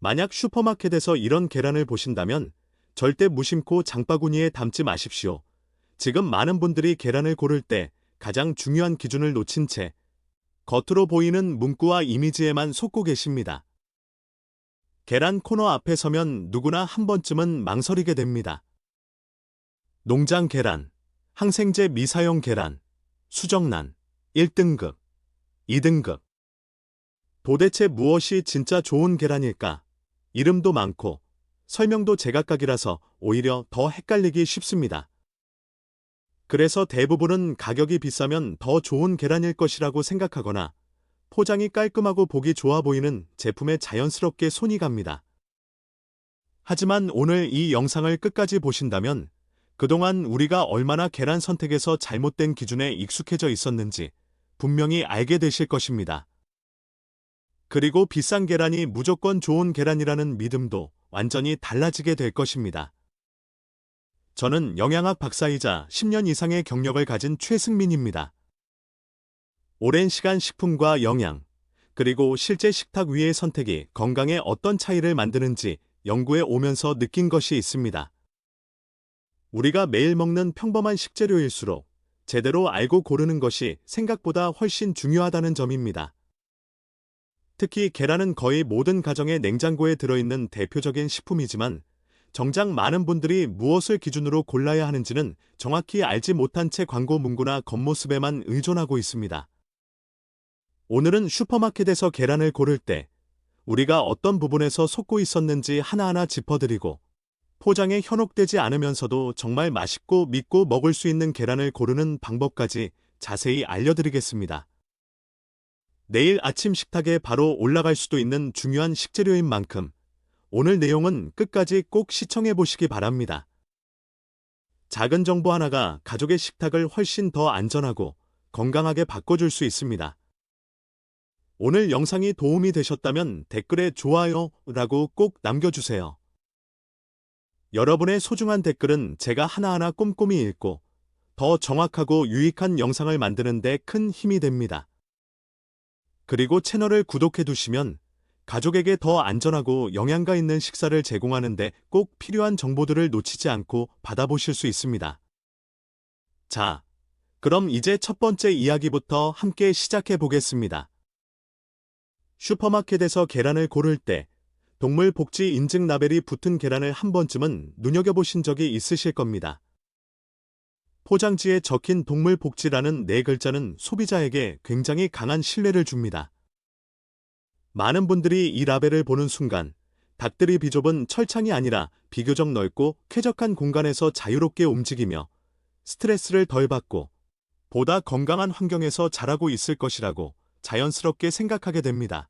만약 슈퍼마켓에서 이런 계란을 보신다면 절대 무심코 장바구니에 담지 마십시오. 지금 많은 분들이 계란을 고를 때 가장 중요한 기준을 놓친 채 겉으로 보이는 문구와 이미지에만 속고 계십니다. 계란 코너 앞에 서면 누구나 한 번쯤은 망설이게 됩니다. 농장 계란, 항생제 미사용 계란, 수정란, 1등급, 2등급. 도대체 무엇이 진짜 좋은 계란일까? 이름도 많고 설명도 제각각이라서 오히려 더 헷갈리기 쉽습니다. 그래서 대부분은 가격이 비싸면 더 좋은 계란일 것이라고 생각하거나 포장이 깔끔하고 보기 좋아 보이는 제품에 자연스럽게 손이 갑니다. 하지만 오늘 이 영상을 끝까지 보신다면 그동안 우리가 얼마나 계란 선택에서 잘못된 기준에 익숙해져 있었는지 분명히 알게 되실 것입니다. 그리고 비싼 계란이 무조건 좋은 계란이라는 믿음도 완전히 달라지게 될 것입니다. 저는 영양학 박사이자 10년 이상의 경력을 가진 최승민입니다. 오랜 시간 식품과 영양, 그리고 실제 식탁 위의 선택이 건강에 어떤 차이를 만드는지 연구해 오면서 느낀 것이 있습니다. 우리가 매일 먹는 평범한 식재료일수록 제대로 알고 고르는 것이 생각보다 훨씬 중요하다는 점입니다. 특히 계란은 거의 모든 가정의 냉장고에 들어있는 대표적인 식품이지만 정작 많은 분들이 무엇을 기준으로 골라야 하는지는 정확히 알지 못한 채 광고 문구나 겉모습에만 의존하고 있습니다. 오늘은 슈퍼마켓에서 계란을 고를 때 우리가 어떤 부분에서 속고 있었는지 하나하나 짚어드리고 포장에 현혹되지 않으면서도 정말 맛있고 믿고 먹을 수 있는 계란을 고르는 방법까지 자세히 알려드리겠습니다. 내일 아침 식탁에 바로 올라갈 수도 있는 중요한 식재료인 만큼 오늘 내용은 끝까지 꼭 시청해 보시기 바랍니다. 작은 정보 하나가 가족의 식탁을 훨씬 더 안전하고 건강하게 바꿔줄 수 있습니다. 오늘 영상이 도움이 되셨다면 댓글에 좋아요라고 꼭 남겨주세요. 여러분의 소중한 댓글은 제가 하나하나 꼼꼼히 읽고 더 정확하고 유익한 영상을 만드는 데 큰 힘이 됩니다. 그리고 채널을 구독해 두시면 가족에게 더 안전하고 영양가 있는 식사를 제공하는 데 꼭 필요한 정보들을 놓치지 않고 받아보실 수 있습니다. 자, 그럼 이제 첫 번째 이야기부터 함께 시작해 보겠습니다. 슈퍼마켓에서 계란을 고를 때 동물 복지 인증 라벨이 붙은 계란을 한 번쯤은 눈여겨보신 적이 있으실 겁니다. 포장지에 적힌 동물 복지라는 네 글자는 소비자에게 굉장히 강한 신뢰를 줍니다. 많은 분들이 이 라벨을 보는 순간 닭들이 비좁은 철창이 아니라 비교적 넓고 쾌적한 공간에서 자유롭게 움직이며 스트레스를 덜 받고 보다 건강한 환경에서 자라고 있을 것이라고 자연스럽게 생각하게 됩니다.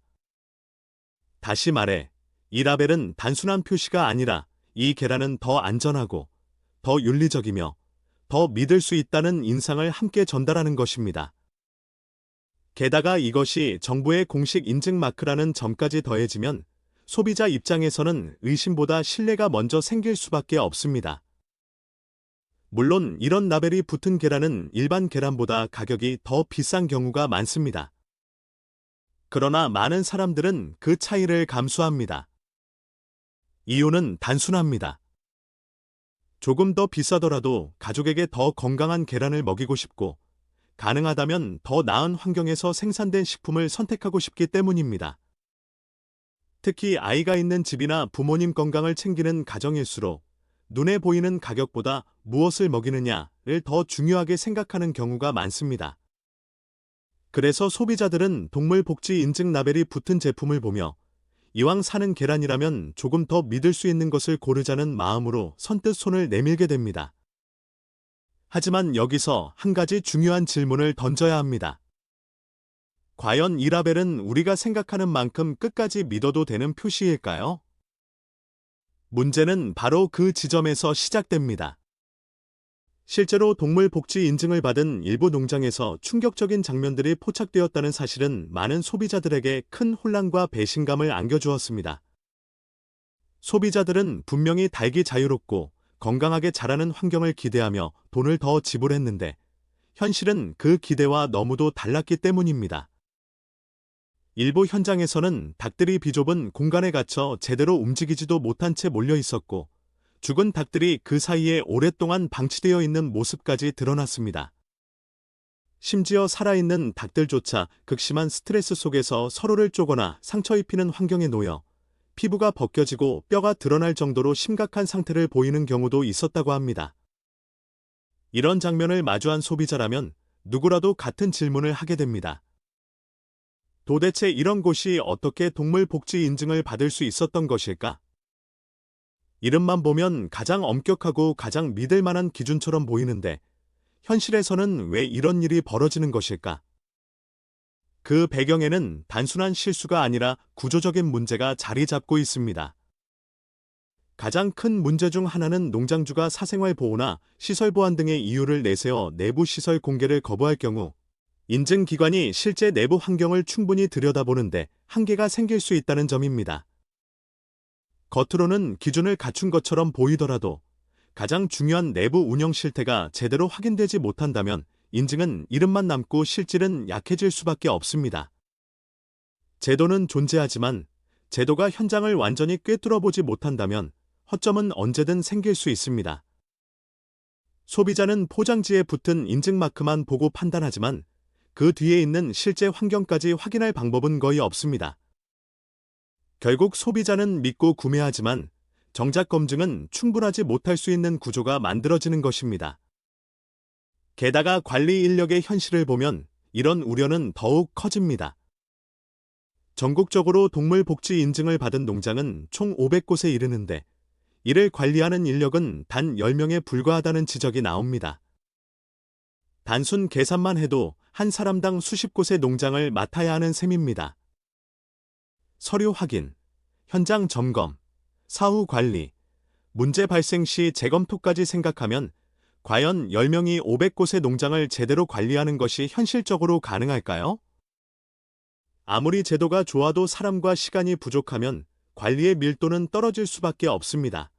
다시 말해, 이 라벨은 단순한 표시가 아니라 이 계란은 더 안전하고 더 윤리적이며 더 믿을 수 있다는 인상을 함께 전달하는 것입니다. 게다가 이것이 정부의 공식 인증 마크라는 점까지 더해지면 소비자 입장에서는 의심보다 신뢰가 먼저 생길 수밖에 없습니다. 물론 이런 라벨이 붙은 계란은 일반 계란보다 가격이 더 비싼 경우가 많습니다. 그러나 많은 사람들은 그 차이를 감수합니다. 이유는 단순합니다. 조금 더 비싸더라도 가족에게 더 건강한 계란을 먹이고 싶고 가능하다면 더 나은 환경에서 생산된 식품을 선택하고 싶기 때문입니다. 특히 아이가 있는 집이나 부모님 건강을 챙기는 가정일수록 눈에 보이는 가격보다 무엇을 먹이느냐를 더 중요하게 생각하는 경우가 많습니다. 그래서 소비자들은 동물 복지 인증 라벨이 붙은 제품을 보며 이왕 사는 계란이라면 조금 더 믿을 수 있는 것을 고르자는 마음으로 선뜻 손을 내밀게 됩니다. 하지만 여기서 한 가지 중요한 질문을 던져야 합니다. 과연 이 라벨은 우리가 생각하는 만큼 끝까지 믿어도 되는 표시일까요? 문제는 바로 그 지점에서 시작됩니다. 실제로 동물 복지 인증을 받은 일부 농장에서 충격적인 장면들이 포착되었다는 사실은 많은 소비자들에게 큰 혼란과 배신감을 안겨주었습니다. 소비자들은 분명히 닭이 자유롭고 건강하게 자라는 환경을 기대하며 돈을 더 지불했는데 현실은 그 기대와 너무도 달랐기 때문입니다. 일부 현장에서는 닭들이 비좁은 공간에 갇혀 제대로 움직이지도 못한 채 몰려 있었고, 죽은 닭들이 그 사이에 오랫동안 방치되어 있는 모습까지 드러났습니다. 심지어 살아있는 닭들조차 극심한 스트레스 속에서 서로를 쪼거나 상처 입히는 환경에 놓여 피부가 벗겨지고 뼈가 드러날 정도로 심각한 상태를 보이는 경우도 있었다고 합니다. 이런 장면을 마주한 소비자라면 누구라도 같은 질문을 하게 됩니다. 도대체 이런 곳이 어떻게 동물 복지 인증을 받을 수 있었던 것일까? 이름만 보면 가장 엄격하고 가장 믿을 만한 기준처럼 보이는데, 현실에서는 왜 이런 일이 벌어지는 것일까? 그 배경에는 단순한 실수가 아니라 구조적인 문제가 자리 잡고 있습니다. 가장 큰 문제 중 하나는 농장주가 사생활 보호나 시설 보안 등의 이유를 내세워 내부 시설 공개를 거부할 경우 인증기관이 실제 내부 환경을 충분히 들여다보는데 한계가 생길 수 있다는 점입니다. 겉으로는 기준을 갖춘 것처럼 보이더라도 가장 중요한 내부 운영 실태가 제대로 확인되지 못한다면 인증은 이름만 남고 실질은 약해질 수밖에 없습니다. 제도는 존재하지만 제도가 현장을 완전히 꿰뚫어보지 못한다면 허점은 언제든 생길 수 있습니다. 소비자는 포장지에 붙은 인증마크만 보고 판단하지만 그 뒤에 있는 실제 환경까지 확인할 방법은 거의 없습니다. 결국 소비자는 믿고 구매하지만 정작 검증은 충분하지 못할 수 있는 구조가 만들어지는 것입니다. 게다가 관리 인력의 현실을 보면 이런 우려는 더욱 커집니다. 전국적으로 동물 복지 인증을 받은 농장은 총 500곳에 이르는데 이를 관리하는 인력은 단 10명에 불과하다는 지적이 나옵니다. 단순 계산만 해도 한 사람당 수십 곳의 농장을 맡아야 하는 셈입니다. 서류 확인, 현장 점검, 사후 관리, 문제 발생 시 재검토까지 생각하면 과연 10명이 500곳의 농장을 제대로 관리하는 것이 현실적으로 가능할까요? 아무리 제도가 좋아도 사람과 시간이 부족하면 관리의 밀도는 떨어질 수밖에 없습니다.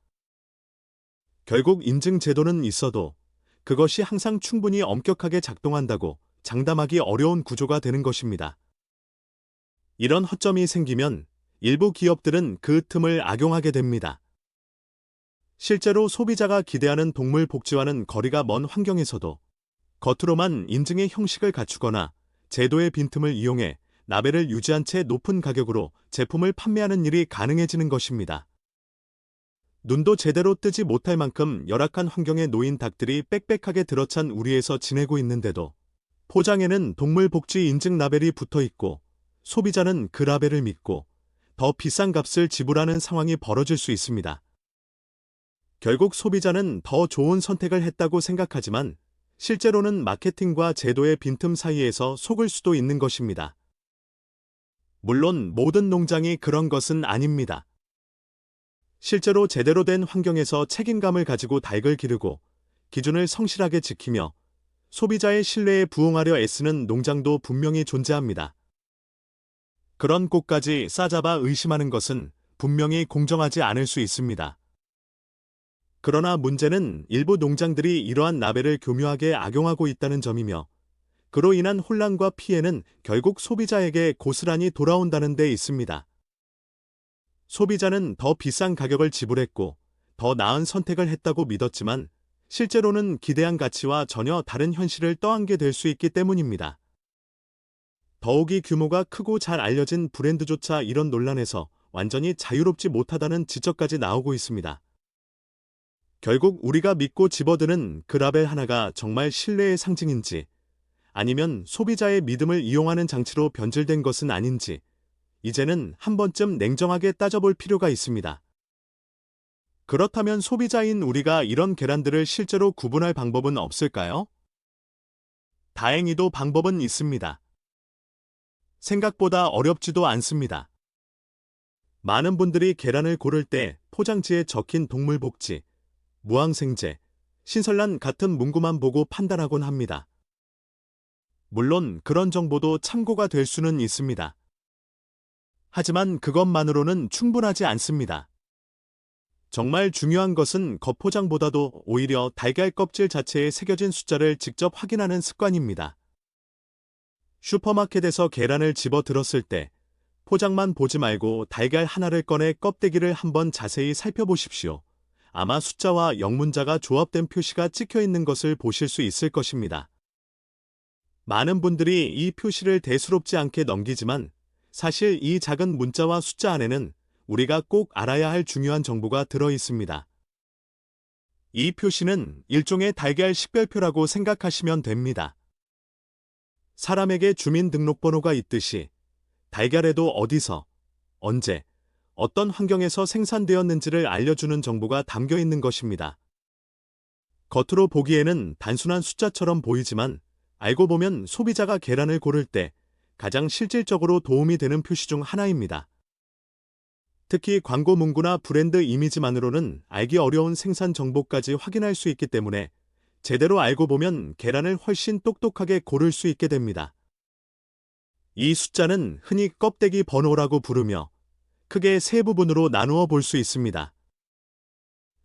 결국 인증 제도는 있어도 그것이 항상 충분히 엄격하게 작동한다고 장담하기 어려운 구조가 되는 것입니다. 이런 허점이 생기면 일부 기업들은 그 틈을 악용하게 됩니다. 실제로 소비자가 기대하는 동물 복지와는 거리가 먼 환경에서도 겉으로만 인증의 형식을 갖추거나 제도의 빈틈을 이용해 라벨을 유지한 채 높은 가격으로 제품을 판매하는 일이 가능해지는 것입니다. 눈도 제대로 뜨지 못할 만큼 열악한 환경에 놓인 닭들이 빽빽하게 들어찬 우리에서 지내고 있는데도 포장에는 동물 복지 인증 라벨이 붙어 있고 소비자는 그 라벨을 믿고 더 비싼 값을 지불하는 상황이 벌어질 수 있습니다. 결국 소비자는 더 좋은 선택을 했다고 생각하지만 실제로는 마케팅과 제도의 빈틈 사이에서 속을 수도 있는 것입니다. 물론 모든 농장이 그런 것은 아닙니다. 실제로 제대로 된 환경에서 책임감을 가지고 닭을 기르고 기준을 성실하게 지키며 소비자의 신뢰에 부응하려 애쓰는 농장도 분명히 존재합니다. 그런 곳까지 싸잡아 의심하는 것은 분명히 공정하지 않을 수 있습니다. 그러나 문제는 일부 농장들이 이러한 라벨을 교묘하게 악용하고 있다는 점이며 그로 인한 혼란과 피해는 결국 소비자에게 고스란히 돌아온다는 데 있습니다. 소비자는 더 비싼 가격을 지불했고 더 나은 선택을 했다고 믿었지만 실제로는 기대한 가치와 전혀 다른 현실을 떠안게 될 수 있기 때문입니다. 더욱이 규모가 크고 잘 알려진 브랜드조차 이런 논란에서 완전히 자유롭지 못하다는 지적까지 나오고 있습니다. 결국 우리가 믿고 집어드는 그 라벨 하나가 정말 신뢰의 상징인지 아니면 소비자의 믿음을 이용하는 장치로 변질된 것은 아닌지 이제는 한 번쯤 냉정하게 따져볼 필요가 있습니다. 그렇다면 소비자인 우리가 이런 계란들을 실제로 구분할 방법은 없을까요? 다행히도 방법은 있습니다. 생각보다 어렵지도 않습니다. 많은 분들이 계란을 고를 때 포장지에 적힌 동물복지, 무항생제, 신설란 같은 문구만 보고 판단하곤 합니다. 물론 그런 정보도 참고가 될 수는 있습니다. 하지만 그것만으로는 충분하지 않습니다. 정말 중요한 것은 겉포장보다도 오히려 달걀 껍질 자체에 새겨진 숫자를 직접 확인하는 습관입니다. 슈퍼마켓에서 계란을 집어 들었을 때 포장만 보지 말고 달걀 하나를 꺼내 껍데기를 한번 자세히 살펴보십시오. 아마 숫자와 영문자가 조합된 표시가 찍혀 있는 것을 보실 수 있을 것입니다. 많은 분들이 이 표시를 대수롭지 않게 넘기지만 사실 이 작은 문자와 숫자 안에는 우리가 꼭 알아야 할 중요한 정보가 들어 있습니다. 이 표시는 일종의 달걀 식별표라고 생각하시면 됩니다. 사람에게 주민등록번호가 있듯이 달걀에도 어디서, 언제, 어떤 환경에서 생산되었는지를 알려주는 정보가 담겨 있는 것입니다. 겉으로 보기에는 단순한 숫자처럼 보이지만 알고 보면 소비자가 계란을 고를 때 가장 실질적으로 도움이 되는 표시 중 하나입니다. 특히 광고 문구나 브랜드 이미지만으로는 알기 어려운 생산 정보까지 확인할 수 있기 때문에 제대로 알고 보면 계란을 훨씬 똑똑하게 고를 수 있게 됩니다. 이 숫자는 흔히 껍데기 번호라고 부르며 크게 세 부분으로 나누어 볼 수 있습니다.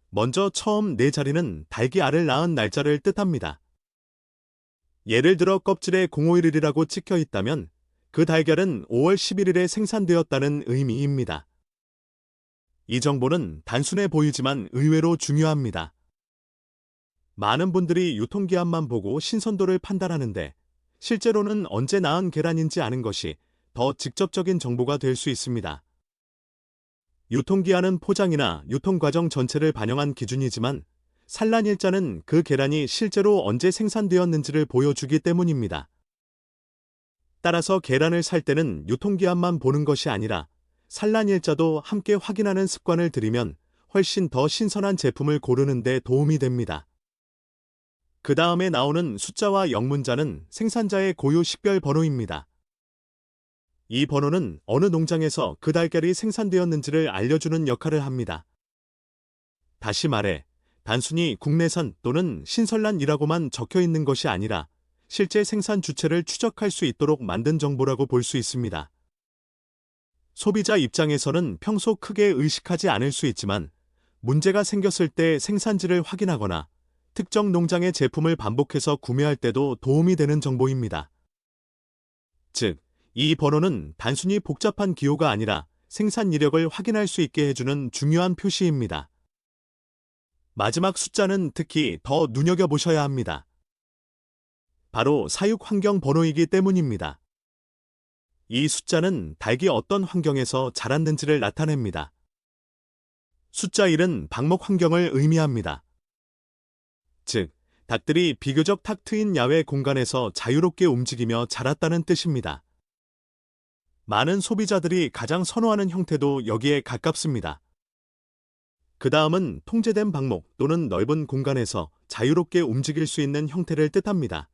먼저 처음 네 자리는 달기 알을 낳은 날짜를 뜻합니다. 예를 들어 껍질에 0511이라고 찍혀 있다면 그 달걀은 5월 11일에 생산되었다는 의미입니다. 이 정보는 단순해 보이지만 의외로 중요합니다. 많은 분들이 유통기한만 보고 신선도를 판단하는데 실제로는 언제 낳은 계란인지 아는 것이 더 직접적인 정보가 될 수 있습니다. 유통기한은 포장이나 유통과정 전체를 반영한 기준이지만 산란일자는 그 계란이 실제로 언제 생산되었는지를 보여주기 때문입니다. 따라서 계란을 살 때는 유통기한만 보는 것이 아니라 산란일자도 함께 확인하는 습관을 들이면 훨씬 더 신선한 제품을 고르는 데 도움이 됩니다. 그 다음에 나오는 숫자와 영문자는 생산자의 고유 식별 번호입니다. 이 번호는 어느 농장에서 그 달걀이 생산되었는지를 알려주는 역할을 합니다. 다시 말해, 단순히 국내산 또는 신선란이라고만 적혀 있는 것이 아니라 실제 생산 주체를 추적할 수 있도록 만든 정보라고 볼 수 있습니다. 소비자 입장에서는 평소 크게 의식하지 않을 수 있지만 문제가 생겼을 때 생산지를 확인하거나 특정 농장의 제품을 반복해서 구매할 때도 도움이 되는 정보입니다. 즉, 이 번호는 단순히 복잡한 기호가 아니라 생산 이력을 확인할 수 있게 해주는 중요한 표시입니다. 마지막 숫자는 특히 더 눈여겨보셔야 합니다. 바로 사육 환경 번호이기 때문입니다. 이 숫자는 닭이 어떤 환경에서 자랐는지를 나타냅니다. 숫자 1은 방목 환경을 의미합니다. 즉, 닭들이 비교적 탁 트인 야외 공간에서 자유롭게 움직이며 자랐다는 뜻입니다. 많은 소비자들이 가장 선호하는 형태도 여기에 가깝습니다. 그 다음은 통제된 방목 또는 넓은 공간에서 자유롭게 움직일 수 있는 형태를 뜻합니다.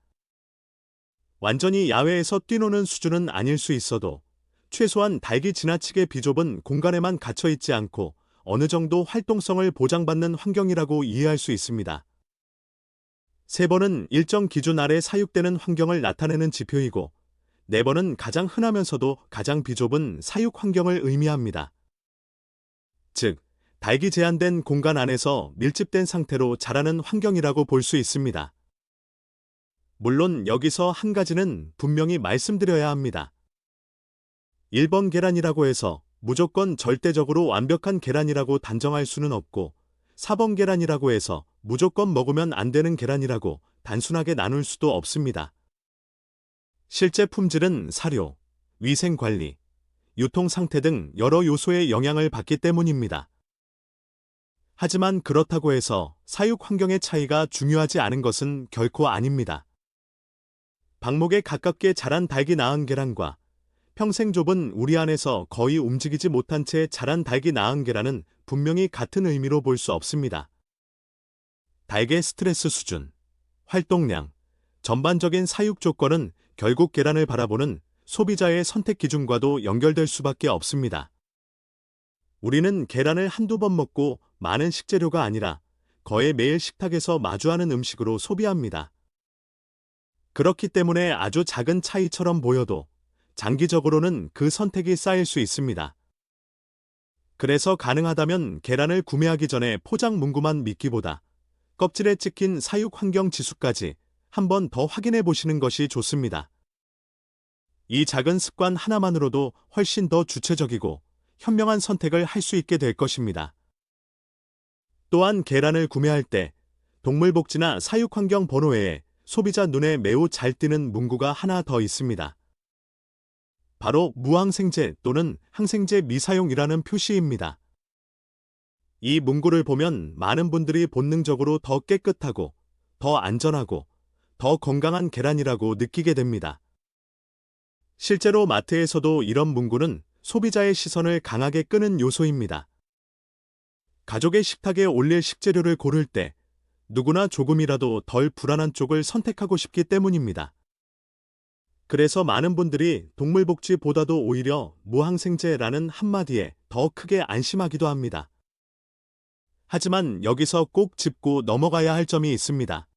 완전히 야외에서 뛰노는 수준은 아닐 수 있어도 최소한 닭이 지나치게 비좁은 공간에만 갇혀 있지 않고 어느 정도 활동성을 보장받는 환경이라고 이해할 수 있습니다. 3번은 일정 기준 아래 사육되는 환경을 나타내는 지표이고 4번은 가장 흔하면서도 가장 비좁은 사육 환경을 의미합니다. 즉, 닭이 제한된 공간 안에서 밀집된 상태로 자라는 환경이라고 볼 수 있습니다. 물론 여기서 한 가지는 분명히 말씀드려야 합니다. 1번 계란이라고 해서 무조건 절대적으로 완벽한 계란이라고 단정할 수는 없고 4번 계란이라고 해서 무조건 먹으면 안 되는 계란이라고 단순하게 나눌 수도 없습니다. 실제 품질은 사료, 위생관리, 유통 상태 등 여러 요소의 영향을 받기 때문입니다. 하지만 그렇다고 해서 사육 환경의 차이가 중요하지 않은 것은 결코 아닙니다. 방목에 가깝게 자란 닭이 낳은 계란과 평생 좁은 우리 안에서 거의 움직이지 못한 채 자란 닭이 낳은 계란은 분명히 같은 의미로 볼 수 없습니다. 닭의 스트레스 수준, 활동량, 전반적인 사육 조건은 결국 계란을 바라보는 소비자의 선택 기준과도 연결될 수밖에 없습니다. 우리는 계란을 한두 번 먹고 많은 식재료가 아니라 거의 매일 식탁에서 마주하는 음식으로 소비합니다. 그렇기 때문에 아주 작은 차이처럼 보여도 장기적으로는 그 선택이 쌓일 수 있습니다. 그래서 가능하다면 계란을 구매하기 전에 포장 문구만 믿기보다 껍질에 찍힌 사육 환경 지수까지 한 번 더 확인해 보시는 것이 좋습니다. 이 작은 습관 하나만으로도 훨씬 더 주체적이고 현명한 선택을 할 수 있게 될 것입니다. 또한 계란을 구매할 때 동물복지나 사육환경 번호 외에 소비자 눈에 매우 잘 띄는 문구가 하나 더 있습니다. 바로 무항생제 또는 항생제 미사용이라는 표시입니다. 이 문구를 보면 많은 분들이 본능적으로 더 깨끗하고, 더 안전하고, 더 건강한 계란이라고 느끼게 됩니다. 실제로 마트에서도 이런 문구는 소비자의 시선을 강하게 끄는 요소입니다. 가족의 식탁에 올릴 식재료를 고를 때 누구나 조금이라도 덜 불안한 쪽을 선택하고 싶기 때문입니다. 그래서 많은 분들이 동물복지보다도 오히려 무항생제라는 한마디에 더 크게 안심하기도 합니다. 하지만 여기서 꼭 짚고 넘어가야 할 점이 있습니다.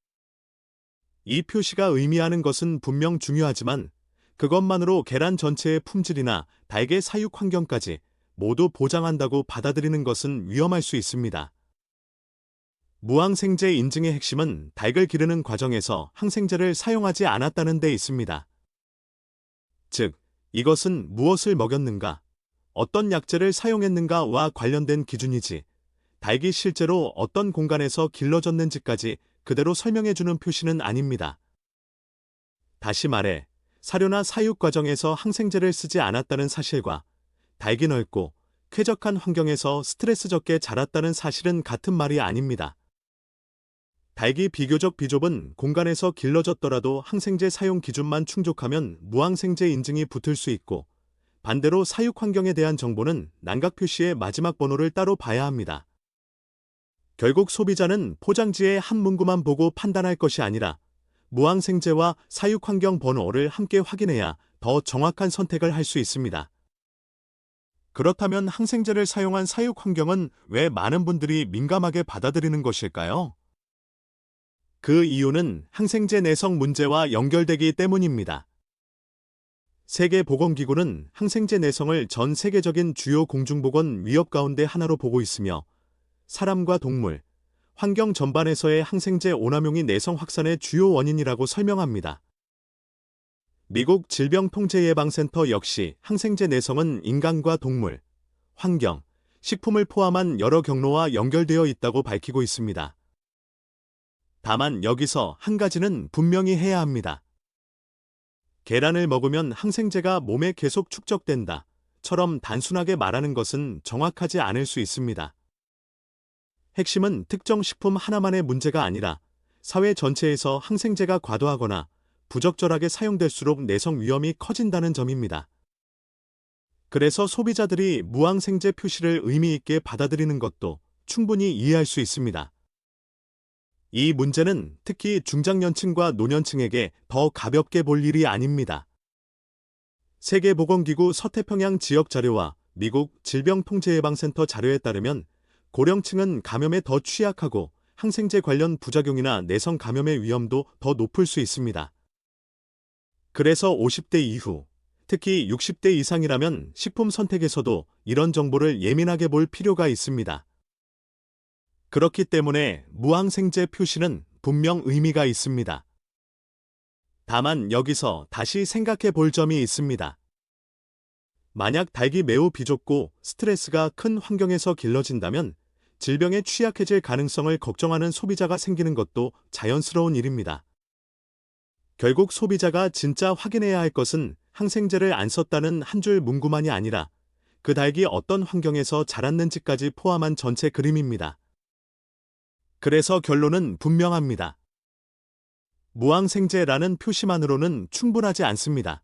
이 표시가 의미하는 것은 분명 중요하지만 그것만으로 계란 전체의 품질이나 닭의 사육 환경까지 모두 보장한다고 받아들이는 것은 위험할 수 있습니다. 무항생제 인증의 핵심은 닭을 기르는 과정에서 항생제를 사용하지 않았다는 데 있습니다. 즉, 이것은 무엇을 먹였는가, 어떤 약재를 사용했는가와 관련된 기준이지, 닭이 실제로 어떤 공간에서 길러졌는지까지 그대로 설명해주는 표시는 아닙니다. 다시 말해, 사료나 사육 과정에서 항생제를 쓰지 않았다는 사실과 닭이 넓고 쾌적한 환경에서 스트레스 적게 자랐다는 사실은 같은 말이 아닙니다. 닭이 비교적 비좁은 공간에서 길러졌더라도 항생제 사용 기준만 충족하면 무항생제 인증이 붙을 수 있고, 반대로 사육 환경에 대한 정보는 난각 표시의 마지막 번호를 따로 봐야 합니다. 결국 소비자는 포장지의 한 문구만 보고 판단할 것이 아니라 무항생제와 사육 환경 번호를 함께 확인해야 더 정확한 선택을 할 수 있습니다. 그렇다면 항생제를 사용한 사육 환경은 왜 많은 분들이 민감하게 받아들이는 것일까요? 그 이유는 항생제 내성 문제와 연결되기 때문입니다. 세계보건기구는 항생제 내성을 전 세계적인 주요 공중보건 위협 가운데 하나로 보고 있으며 사람과 동물, 환경 전반에서의 항생제 오남용이 내성 확산의 주요 원인이라고 설명합니다. 미국 질병통제예방센터 역시 항생제 내성은 인간과 동물, 환경, 식품을 포함한 여러 경로와 연결되어 있다고 밝히고 있습니다. 다만 여기서 한 가지는 분명히 해야 합니다. 계란을 먹으면 항생제가 몸에 계속 축적된다 처럼 단순하게 말하는 것은 정확하지 않을 수 있습니다. 핵심은 특정 식품 하나만의 문제가 아니라 사회 전체에서 항생제가 과도하거나 부적절하게 사용될수록 내성 위험이 커진다는 점입니다. 그래서 소비자들이 무항생제 표시를 의미 있게 받아들이는 것도 충분히 이해할 수 있습니다. 이 문제는 특히 중장년층과 노년층에게 더 가볍게 볼 일이 아닙니다. 세계보건기구 서태평양 지역 자료와 미국 질병통제예방센터 자료에 따르면 고령층은 감염에 더 취약하고 항생제 관련 부작용이나 내성 감염의 위험도 더 높을 수 있습니다. 그래서 50대 이후, 특히 60대 이상이라면 식품 선택에서도 이런 정보를 예민하게 볼 필요가 있습니다. 그렇기 때문에 무항생제 표시는 분명 의미가 있습니다. 다만 여기서 다시 생각해 볼 점이 있습니다. 만약 닭이 매우 비좁고 스트레스가 큰 환경에서 길러진다면 질병에 취약해질 가능성을 걱정하는 소비자가 생기는 것도 자연스러운 일입니다. 결국 소비자가 진짜 확인해야 할 것은 항생제를 안 썼다는 한 줄 문구만이 아니라 그 닭이 어떤 환경에서 자랐는지까지 포함한 전체 그림입니다. 그래서 결론은 분명합니다. 무항생제라는 표시만으로는 충분하지 않습니다.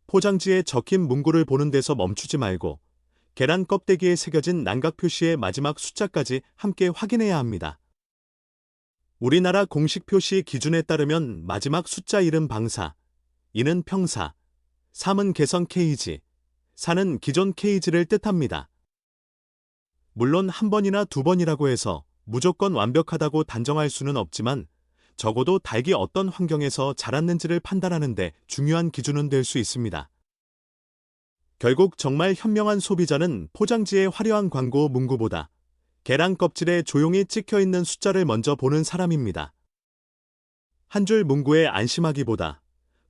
포장지에 적힌 문구를 보는 데서 멈추지 말고 계란 껍데기에 새겨진 난각 표시의 마지막 숫자까지 함께 확인해야 합니다. 우리나라 공식 표시 기준에 따르면 마지막 숫자 1은 방사, 2는 평사, 3은 개선 케이지, 4는 기존 케이지를 뜻합니다. 물론 한 번이나 두 번이라고 해서 무조건 완벽하다고 단정할 수는 없지만 적어도 닭이 어떤 환경에서 자랐는지를 판단하는 데 중요한 기준은 될 수 있습니다. 결국 정말 현명한 소비자는 포장지의 화려한 광고 문구보다 계란 껍질에 조용히 찍혀있는 숫자를 먼저 보는 사람입니다. 한 줄 문구에 안심하기보다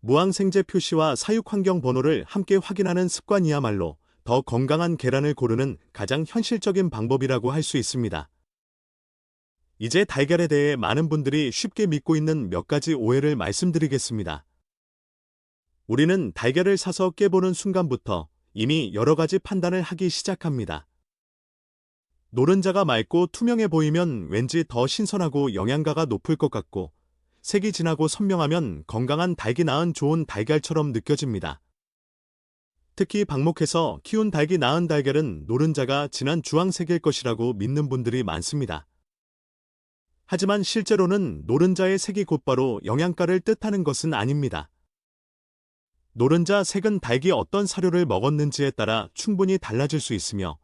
무항생제 표시와 사육환경 번호를 함께 확인하는 습관이야말로 더 건강한 계란을 고르는 가장 현실적인 방법이라고 할 수 있습니다. 이제 달걀에 대해 많은 분들이 쉽게 믿고 있는 몇 가지 오해를 말씀드리겠습니다. 우리는 달걀을 사서 깨보는 순간부터 이미 여러 가지 판단을 하기 시작합니다. 노른자가 맑고 투명해 보이면 왠지 더 신선하고 영양가가 높을 것 같고, 색이 진하고 선명하면 건강한 닭이 낳은 좋은 달걀처럼 느껴집니다. 특히 방목해서 키운 닭이 낳은 달걀은 노른자가 진한 주황색일 것이라고 믿는 분들이 많습니다. 하지만 실제로는 노른자의 색이 곧바로 영양가를 뜻하는 것은 아닙니다. 노른자 색은 닭이 어떤 사료를 먹었는지에 따라 충분히 달라질 수 있으며,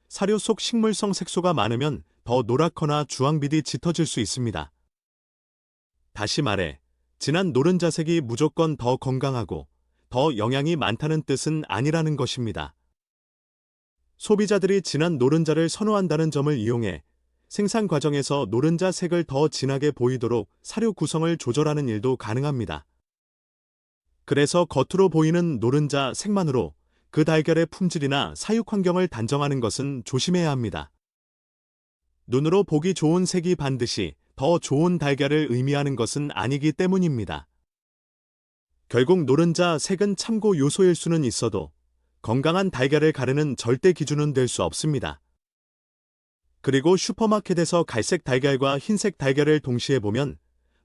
사료 속 식물성 색소가 많으면 더 노랗거나 주황빛이 짙어질 수 있습니다. 다시 말해, 진한 노른자색이 무조건 더 건강하고 더 영양이 많다는 뜻은 아니라는 것입니다. 소비자들이 진한 노른자를 선호한다는 점을 이용해 생산 과정에서 노른자 색을 더 진하게 보이도록 사료 구성을 조절하는 일도 가능합니다. 그래서 겉으로 보이는 노른자 색만으로 그 달걀의 품질이나 사육 환경을 단정하는 것은 조심해야 합니다. 눈으로 보기 좋은 색이 반드시 더 좋은 달걀을 의미하는 것은 아니기 때문입니다. 결국 노른자 색은 참고 요소일 수는 있어도 건강한 달걀을 가르는 절대 기준은 될 수 없습니다. 그리고 슈퍼마켓에서 갈색 달걀과 흰색 달걀을 동시에 보면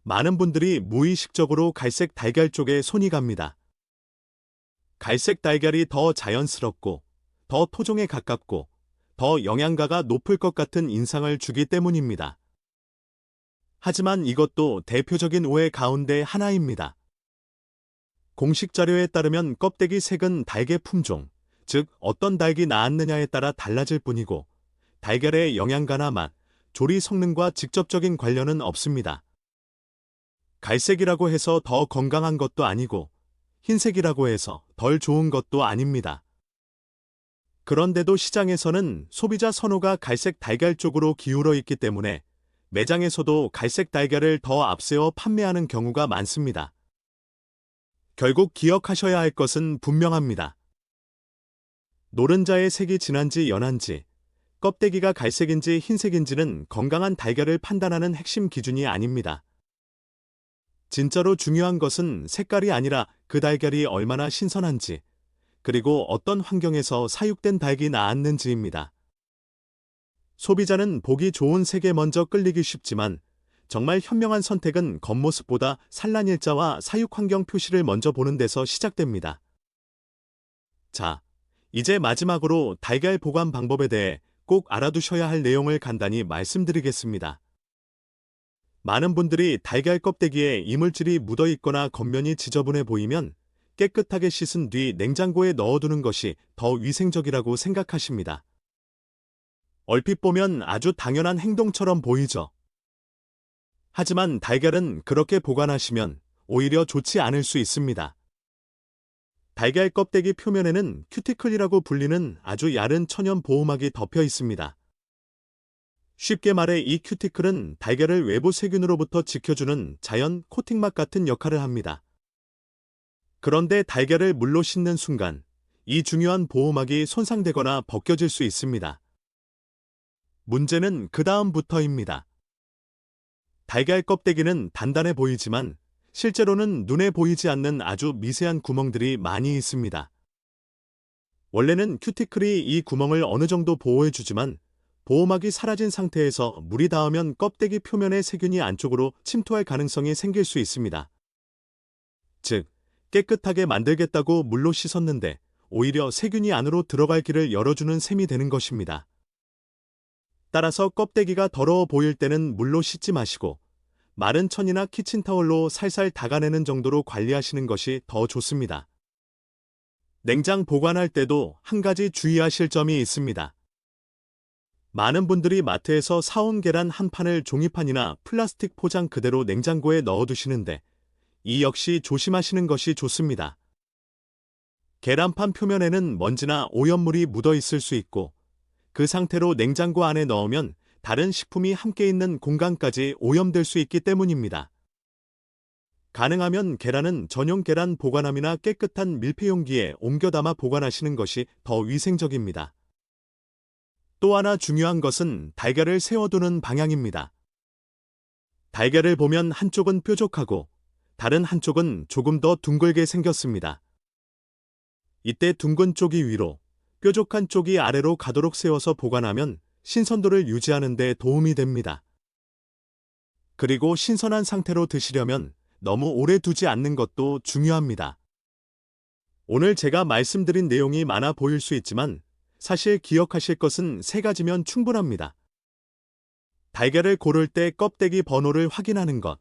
많은 분들이 무의식적으로 갈색 달걀 쪽에 손이 갑니다. 갈색 달걀이 더 자연스럽고 더 토종에 가깝고 더 영양가가 높을 것 같은 인상을 주기 때문입니다. 하지만 이것도 대표적인 오해 가운데 하나입니다. 공식 자료에 따르면 껍데기 색은 닭의 품종, 즉 어떤 닭이 낳았느냐에 따라 달라질 뿐이고 달걀의 영양가나 맛, 조리 성능과 직접적인 관련은 없습니다. 갈색이라고 해서 더 건강한 것도 아니고 흰색이라고 해서 덜 좋은 것도 아닙니다. 그런데도 시장에서는 소비자 선호가 갈색 달걀 쪽으로 기울어 있기 때문에 매장에서도 갈색 달걀을 더 앞세워 판매하는 경우가 많습니다. 결국 기억하셔야 할 것은 분명합니다. 노른자의 색이 진한지 연한지, 껍데기가 갈색인지 흰색인지는 건강한 달걀을 판단하는 핵심 기준이 아닙니다. 진짜로 중요한 것은 색깔이 아니라 그 달걀이 얼마나 신선한지, 그리고 어떤 환경에서 사육된 닭이 낳았는지입니다. 소비자는 보기 좋은 색에 먼저 끌리기 쉽지만 정말 현명한 선택은 겉모습보다 산란일자와 사육환경 표시를 먼저 보는 데서 시작됩니다. 자, 이제 마지막으로 달걀 보관 방법에 대해 꼭 알아두셔야 할 내용을 간단히 말씀드리겠습니다. 많은 분들이 달걀 껍데기에 이물질이 묻어 있거나 겉면이 지저분해 보이면 깨끗하게 씻은 뒤 냉장고에 넣어두는 것이 더 위생적이라고 생각하십니다. 얼핏 보면 아주 당연한 행동처럼 보이죠. 하지만 달걀은 그렇게 보관하시면 오히려 좋지 않을 수 있습니다. 달걀 껍데기 표면에는 큐티클이라고 불리는 아주 얇은 천연 보호막이 덮여 있습니다. 쉽게 말해 이 큐티클은 달걀을 외부 세균으로부터 지켜주는 자연 코팅막 같은 역할을 합니다. 그런데 달걀을 물로 씻는 순간 이 중요한 보호막이 손상되거나 벗겨질 수 있습니다. 문제는 그 다음부터입니다. 달걀 껍데기는 단단해 보이지만 실제로는 눈에 보이지 않는 아주 미세한 구멍들이 많이 있습니다. 원래는 큐티클이 이 구멍을 어느 정도 보호해주지만 보호막이 사라진 상태에서 물이 닿으면 껍데기 표면의 세균이 안쪽으로 침투할 가능성이 생길 수 있습니다. 즉, 깨끗하게 만들겠다고 물로 씻었는데 오히려 세균이 안으로 들어갈 길을 열어주는 셈이 되는 것입니다. 따라서 껍데기가 더러워 보일 때는 물로 씻지 마시고 마른 천이나 키친타올로 살살 닦아내는 정도로 관리하시는 것이 더 좋습니다. 냉장 보관할 때도 한 가지 주의하실 점이 있습니다. 많은 분들이 마트에서 사온 계란 한 판을 종이판이나 플라스틱 포장 그대로 냉장고에 넣어두시는데 이 역시 조심하시는 것이 좋습니다. 계란판 표면에는 먼지나 오염물이 묻어 있을 수 있고 그 상태로 냉장고 안에 넣으면 다른 식품이 함께 있는 공간까지 오염될 수 있기 때문입니다. 가능하면 계란은 전용 계란 보관함이나 깨끗한 밀폐 용기에 옮겨 담아 보관하시는 것이 더 위생적입니다. 또 하나 중요한 것은 달걀을 세워두는 방향입니다. 달걀을 보면 한쪽은 뾰족하고 다른 한쪽은 조금 더 둥글게 생겼습니다. 이때 둥근 쪽이 위로, 뾰족한 쪽이 아래로 가도록 세워서 보관하면 신선도를 유지하는 데 도움이 됩니다. 그리고 신선한 상태로 드시려면 너무 오래 두지 않는 것도 중요합니다. 오늘 제가 말씀드린 내용이 많아 보일 수 있지만 사실 기억하실 것은 3가지면 충분합니다. 달걀을 고를 때 껍데기 번호를 확인하는 것,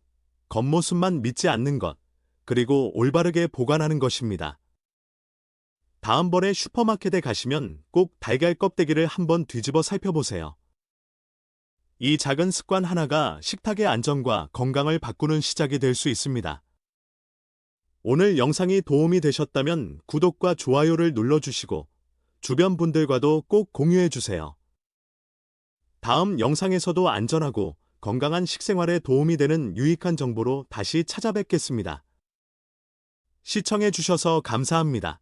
겉모습만 믿지 않는 것, 그리고 올바르게 보관하는 것입니다. 다음번에 슈퍼마켓에 가시면 꼭 달걀 껍데기를 한번 뒤집어 살펴보세요. 이 작은 습관 하나가 식탁의 안전과 건강을 바꾸는 시작이 될 수 있습니다. 오늘 영상이 도움이 되셨다면 구독과 좋아요를 눌러주시고 주변 분들과도 꼭 공유해주세요. 다음 영상에서도 안전하고 건강한 식생활에 도움이 되는 유익한 정보로 다시 찾아뵙겠습니다. 시청해주셔서 감사합니다.